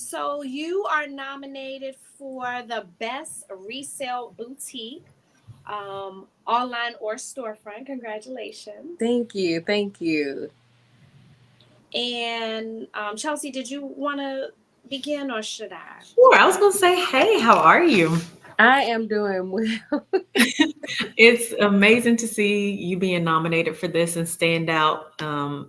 So you are nominated for the Best Resale Boutique, online or storefront. Congratulations. Thank you. Thank you. And Chelsea, did you want to begin or should I? Sure. I was going to say, hey, how are you? I am doing well. It's amazing to see you being nominated for this and stand out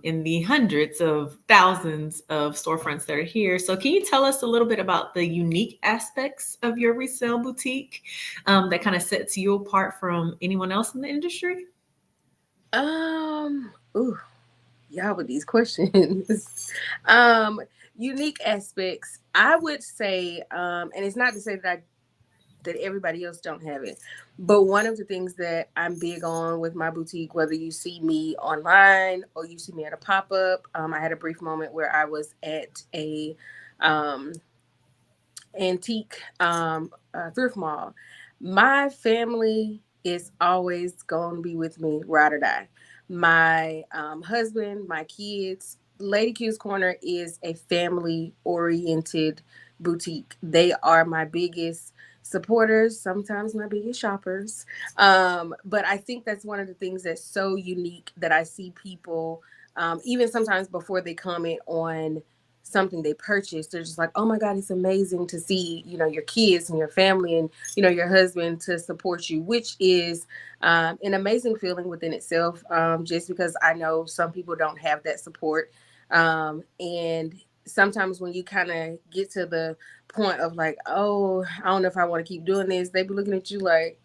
in the hundreds of thousands of storefronts that are here. So, can you tell us a little bit about the unique aspects of your resale boutique that kind of sets you apart from anyone else in the industry? Ooh, y'all with these questions. um, Unique aspects. I would say, and it's not to say that everybody else don't have it, but one of the things that I'm big on with my boutique, whether you see me online or you see me at a pop up, I had a brief moment where I was at a um antique thrift mall. My family is always going to be with me, ride or die. My husband, my kids, Lady Q's Corner is a family oriented boutique. They are my biggest supporters, sometimes my biggest shoppers. But I think that's one of the things that's so unique that I see people, even sometimes before they comment on something they purchased, they're just like, oh my god, it's amazing to see, your kids and your family and your husband to support you, which is an amazing feeling within itself, just because I know some people don't have that support, and sometimes when you kind of get to the point of like, oh, I don't know if I want to keep doing this, they be looking at you like,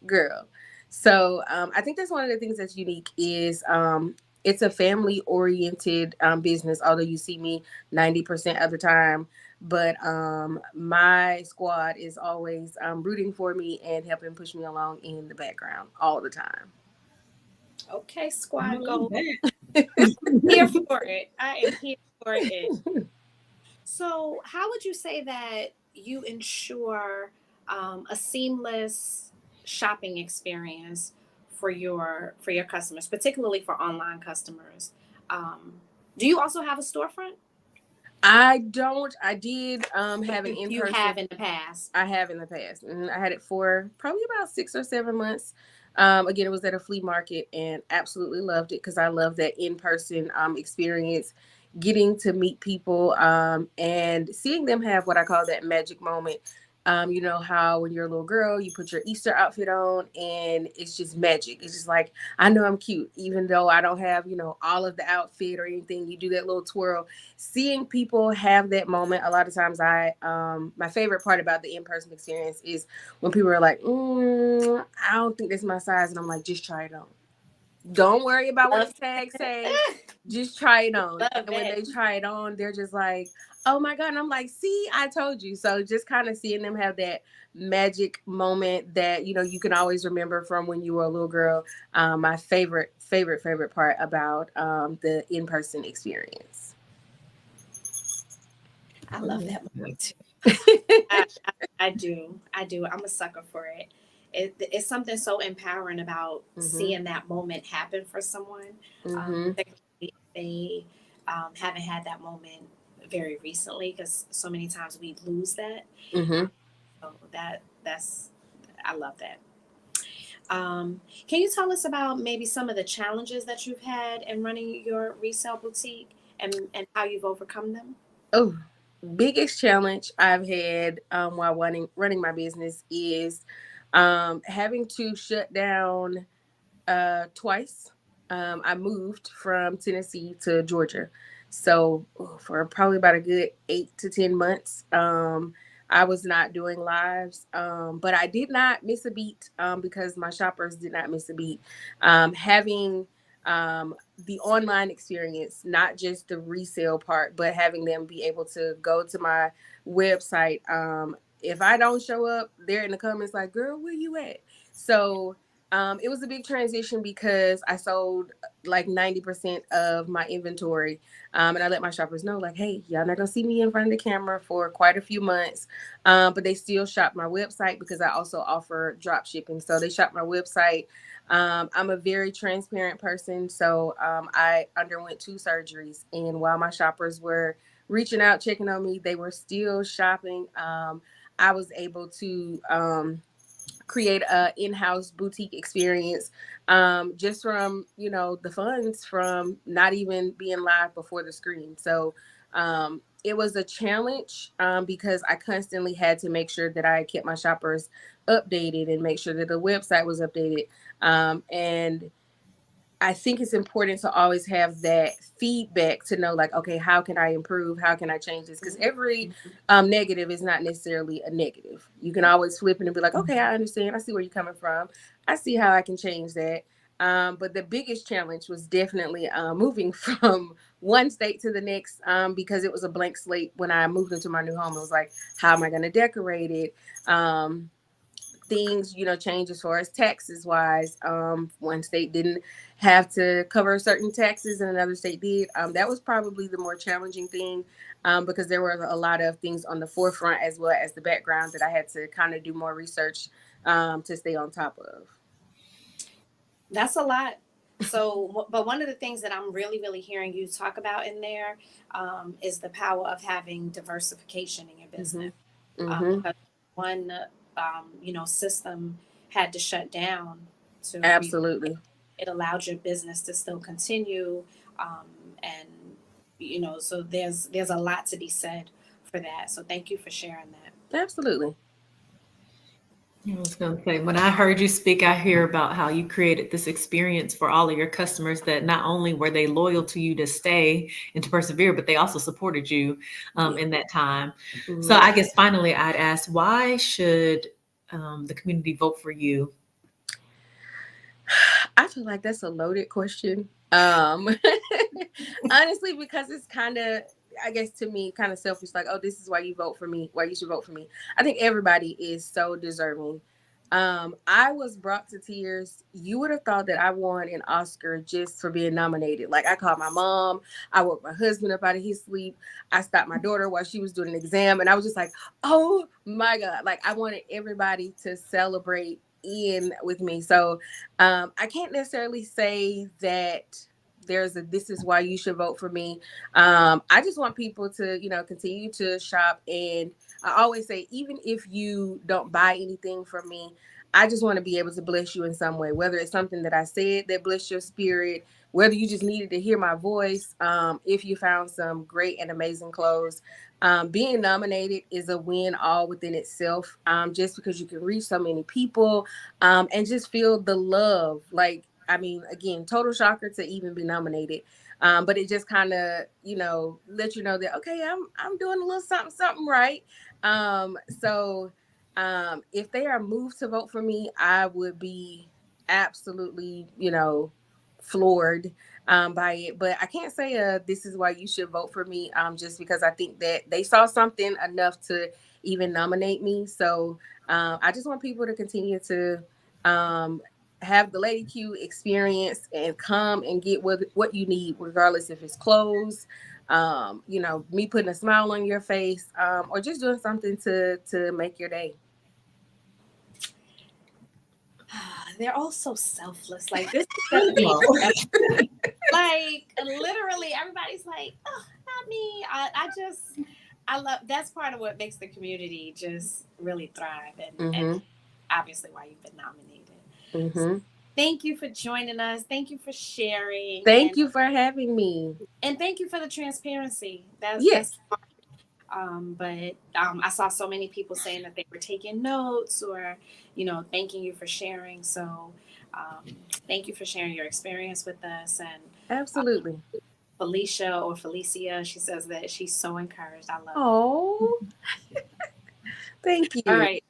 girl. So I think that's one of the things that's unique is, it's a family oriented business, although you see me 90% of the time. But my squad is always rooting for me and helping push me along in the background all the time. Okay, I squad love goal. that. Here for it. I am here for it. So, how would you say that you ensure a seamless shopping experience for your customers, particularly for online customers? Um, do you also have a storefront? I don't. I did have an in You person. have in the past. I have in the past, and I had it for probably about 6 or 7 months. Again, it was at a flea market, and absolutely loved it because I love that in person experience, getting to meet people, and seeing them have what I call that magic moment. You know how when you're a little girl, you put your Easter outfit on, and it's just magic. It's just like, I know I'm cute, even though I don't have all of the outfit or anything. You do that little twirl, seeing people have that moment. A lot of times my favorite part about the in-person experience is when people are like, I don't think this is my size, and I'm like, just try it on. Don't worry about what Love, the tags say, just try it on. love And when that. they try it on, they're just like, oh my god. And I'm like, see, I told you. So just kind of seeing them have that magic moment that you can always remember from when you were a little girl. My favorite part about the in-person experience. I I love love that moment that. too. I do. I do. I'm a sucker for it. It's something so empowering about Hmm. seeing that moment happen for someone, Hmm. particularly if they haven't had that moment very recently, because so many times we lose that. Hmm. So that's I love that. Can you tell us about maybe some of the challenges that you've had in running your resale boutique and how you've overcome them? Oh, biggest challenge I've had while running my business is having to shut down twice. I moved from Tennessee to Georgia, so for probably about a good 8 to 10 months, I was not doing lives, but I did not miss a beat, because my shoppers did not miss a beat. Having the online experience, not just the resale part, but having them be able to go to my website. If I don't show up, they're in the comments like, "Girl, where you at?" So it was a big transition because I sold like 90% of my inventory. And I let my shoppers know, like, hey, y'all not gonna see me in front of the camera for quite a few months. But they still shop my website because I also offer drop shipping. So they shop my website. I'm a very transparent person. So I underwent 2 surgeries. And while my shoppers were reaching out, checking on me. They were still shopping. I was able to create a in-house boutique experience, just from, you know, the funds from not even being live before the screen. So it was a challenge, because I constantly had to make sure that I kept my shoppers updated and make sure that the website was updated. And I think it's important to always have that feedback to know, like, okay, how can I improve? How can I change this? Because every negative is not necessarily a negative. You can always flip it and be like, okay, I understand. I see where you're coming from. I see how I can change that. But the biggest challenge was definitely moving from one state to the next, because it was a blank slate when I moved into my new home. It was like, how am I going to decorate it? Things, you know, change as far as taxes wise. One state didn't have to cover certain taxes and another state did. That was probably the more challenging thing, because there were a lot of things on the forefront as well as the background that I had to kind of do more research to stay on top of. That's a lot. So, but one of the things that I'm really, really hearing you talk about in there, is the power of having diversification in your business. Mm-hmm. Because one, system had to shut down to re- Absolutely. it allowed your business to still continue, and so there's a lot to be said for that. So thank you for sharing that. Absolutely. I was going to say, when I heard you speak, I hear about how you created this experience for all of your customers that not only were they loyal to you to stay and to persevere, but they also supported you in that time. So Mm-hmm. I guess finally I'd ask, why should the community vote for you? I feel like that's a loaded question. Honestly, because it's kind of, I guess to me, kind of selfish. Like, oh, this is why you vote for me. Why you should vote for me. I think everybody is so deserving. I was brought to tears. You would have thought that I won an Oscar just for being nominated. Like, I called my mom. I woke my husband up out of his sleep. I stopped my daughter while she was doing an exam, and I was just like, oh my God. Like, I wanted everybody to celebrate in with me. So I can't necessarily say that there's a this is why you should vote for me. I just want people to, you know, continue to shop. And I always say, even if you don't buy anything from me, I just want to be able to bless you in some way, whether it's something that I said that blessed your spirit, whether you just needed to hear my voice, if you found some great and amazing clothes. Being nominated is a win all within itself, just because you can reach so many people, and just feel the love. Like, I mean, again, total shocker to even be nominated. But it just kind of, you know, let you know that, okay, I'm doing a little something, something right. So if they are moved to vote for me, I would be absolutely, you know, floored by it. But I can't say this is why you should vote for me, just because I think that they saw something enough to even nominate me. So I just want people to continue to um, have the Lady Q experience and come and get what you need, regardless if it's clothes, you know, me putting a smile on your face, or just doing something to make your day. They're all so selfless. Like, this is gonna be like, literally everybody's like, oh, not me. I love, that's part of what makes the community just really thrive, and Mm-hmm. obviously why you've been nominated. So Mm-hmm. thank you for joining us. Thank you for sharing, Thank you for having me. and thank you for the transparency. That's Yes. but I saw so many people saying that they were taking notes, or thanking you for sharing. So thank you for sharing your experience with us. And uh, Absolutely. Felicia, or Felicia, she says that she's so encouraged. I love that. Oh, thank All you. right.